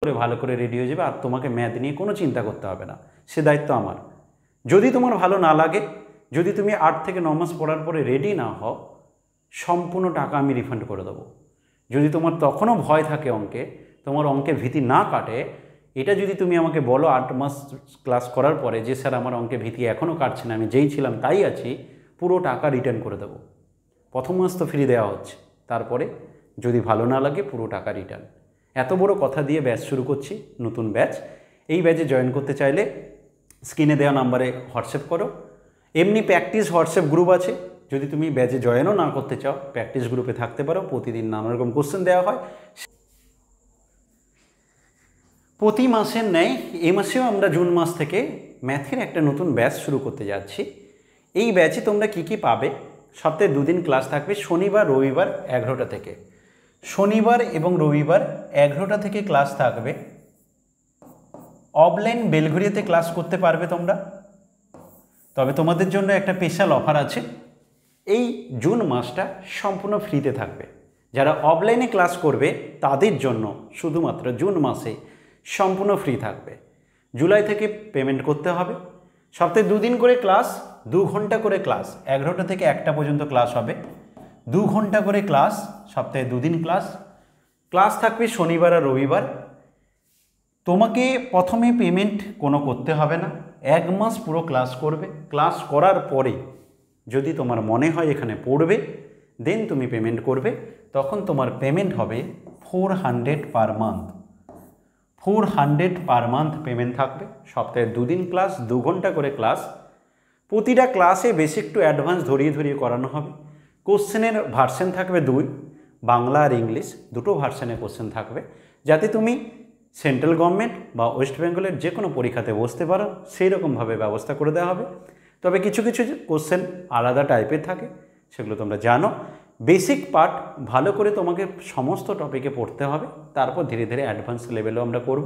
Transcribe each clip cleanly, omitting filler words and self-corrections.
করে ভালো করে রেডি হয়ে যাবে আর তোমাকে ম্যাথ নিয়ে কোনো চিন্তা করতে হবে না, সে দায়িত্ব আমার। যদি তোমার ভালো না লাগে, যদি তুমি 8 থেকে 9 মাস পড়ার পরে রেডি না হও, সম্পূর্ণ টাকা আমি রিফান্ড করে দেবো। যদি তোমার তখনও ভয় থাকে অঙ্কে, তোমার অঙ্কের ভীতি না কাটে, এটা যদি তুমি আমাকে বলো 8 মাস ক্লাস করার পরে যে স্যার আমার অঙ্কের ভীতি এখনও কাটছে না, আমি যেই ছিলাম তাই আছি, পুরো টাকা রিটার্ন করে দেবো। প্রথম মাস তো ফ্রি দেওয়া হচ্ছে, তারপরে যদি ভালো না লাগে পুরো টাকা রিটার্ন। এত বড় কথা দিয়ে ব্যাচ শুরু করছি, নতুন ব্যাচ। এই ব্যাচে জয়েন করতে চাইলে স্ক্রিনে দেওয়া নাম্বারে হোয়াটসঅ্যাপ করো। এমনি প্র্যাকটিস হোয়াটসঅ্যাপ গ্রুপ আছে, যদি তুমি ব্যাচে জয়েনও না করতে চাও প্র্যাকটিস গ্রুপে থাকতে পারো। প্রতিদিন নানা রকম কোশ্চেন দেওয়া হয়। প্রতি মাসের ন্যায় এই মাসেও আমরা জুন মাস থেকে ম্যাথের একটা নতুন ব্যাচ শুরু করতে যাচ্ছি। এই ব্যাচে তোমরা কি কি পাবে? সপ্তাহে 2 দিন ক্লাস থাকবে, শনিবার রবিবার 11টা থেকে। শনিবার এবং রবিবার 11টা থেকে ক্লাস থাকবে। অফলাইন বেলঘরিয়াতে ক্লাস করতে পারবে তোমরা, তবে তোমাদের জন্য একটা স্পেশাল অফার আছে। এই জুন মাসটা সম্পূর্ণ ফ্রিতে থাকবে। যারা অফলাইনে ক্লাস করবে তাদের জন্য শুধুমাত্র জুন মাসে সম্পূর্ণ ফ্রি থাকবে। জুলাই থেকে পেমেন্ট করতে হবে। সপ্তাহে 2 দিন করে ক্লাস, 2 ঘন্টা করে ক্লাস, 11টা থেকে 1টা পর্যন্ত ক্লাস হবে। 2 ঘন্টা করে ক্লাস, সপ্তাহে 2 দিন ক্লাস। ক্লাস থাকবে শনিবার আর রবিবার। তোমাকে প্রথমে পেমেন্ট কোনো করতে হবে না, 1 মাস পুরো ক্লাস করবে। ক্লাস করার পরে যদি তোমার মনে হয় এখানে পড়বে, দেন তুমি পেমেন্ট করবে। তখন তোমার পেমেন্ট হবে 400 per month. 400 per month payment থাকবে। সপ্তাহে 2 দিন ক্লাস, 2 ঘন্টা করে ক্লাস। প্রতিটা ক্লাসে বেসিক টু অ্যাডভান্স ধরিয়ে ধরিয়ে করানো হবে। কোশ্চেনের ভার্সন থাকবে 2, বাংলা আর ইংলিশ, দুটো ভার্সনে কোশ্চেন থাকবে, যাতে তুমি সেন্ট্রাল গভর্নমেন্ট বা ওয়েস্ট বেঙ্গলের যে কোনো পরীক্ষাতে বসতে পারো সেই রকমভাবে ব্যবস্থা করে দেওয়া হবে। তবে কিছু কিছু কোশ্চেন আলাদা টাইপের থাকে, সেগুলো তোমরা জানো। বেসিক পার্ট ভালো করে তোমাকে সমস্ত টপিকে পড়তে হবে, তারপর ধীরে ধীরে অ্যাডভান্স লেভেলও আমরা করব।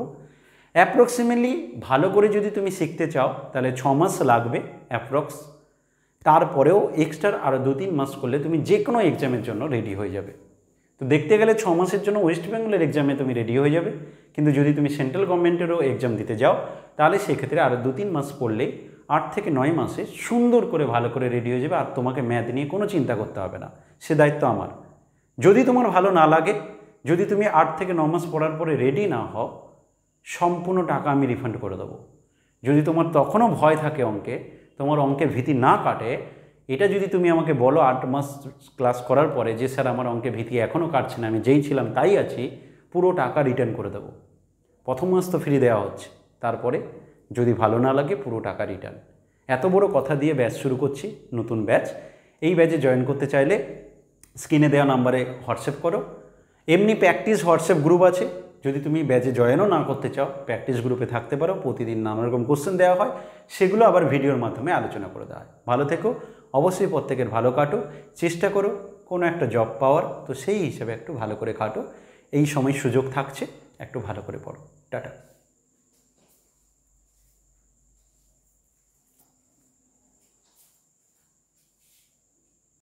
অ্যাপ্রক্সিমেটলি ভালো করে যদি তুমি শিখতে চাও তাহলে 6 মাস লাগবে অ্যাপ্রক্স। তারপরেও এক্সট্রা আরও 2-3 মাস করলে তুমি যে কোনো এক্সামের জন্য রেডি হয়ে যাবে। তো দেখতে গেলে 6 মাসের জন্য ওয়েস্ট বেঙ্গলের এক্সামে তুমি রেডি হয়ে যাবে, কিন্তু যদি তুমি সেন্ট্রাল গভর্নমেন্টেরও এক্সাম দিতে যাও তাহলে সেক্ষেত্রে আরও 2-3 মাস পড়লে 8 থেকে 9 মাসে সুন্দর করে ভালো করে রেডি হয়ে যাবে আর তোমাকে ম্যাথ নিয়ে কোনো চিন্তা করতে হবে না, সে দায়িত্ব আমার। যদি তোমার ভালো না লাগে, যদি তুমি 8 থেকে 9 মাস পড়ার পরে রেডি না হও, সম্পূর্ণ টাকা আমি রিফান্ড করে দেবো। যদি তোমার তখনও ভয় থাকে অঙ্কে, তোমার অঙ্কের ভীতি না কাটে, এটা যদি তুমি আমাকে বলো 8 মাস ক্লাস করার পরে যে স্যার আমার অঙ্কের ভীতি এখনও কাটছে না, আমি যেই ছিলাম তাই আছি, পুরো টাকা রিটার্ন করে দেবো। প্রথম মাস তো ফ্রি দেওয়া হচ্ছে, তারপরে যদি ভালো না লাগে পুরো টাকা রিটার্ন। এত বড় কথা দিয়ে ব্যাচ শুরু করছি, নতুন ব্যাচ। এই ব্যাচে জয়েন করতে চাইলে স্ক্রিনে দেওয়া নাম্বারে হোয়াটসঅ্যাপ করো। এমনি প্র্যাকটিস হোয়াটসঅ্যাপ গ্রুপ আছে, যদি তুমি ব্যাচে জয়েনও না করতে চাও প্র্যাকটিস গ্রুপে থাকতে পারো। প্রতিদিন নানা রকম কোশ্চেন দেওয়া হয়, সেগুলো আবার ভিডিওর মাধ্যমে আলোচনা করে দেওয়া হয়। ভালো থেকো, অবশ্যই প্রত্যেকের ভালো কাটো, চেষ্টা করো কোনো একটা জব পাওয়ার, তো সেই হিসেবে একটু ভালো করে কাটো। এই সময় সুযোগ থাকছে, একটু ভালো করে পড়ো। টাটা।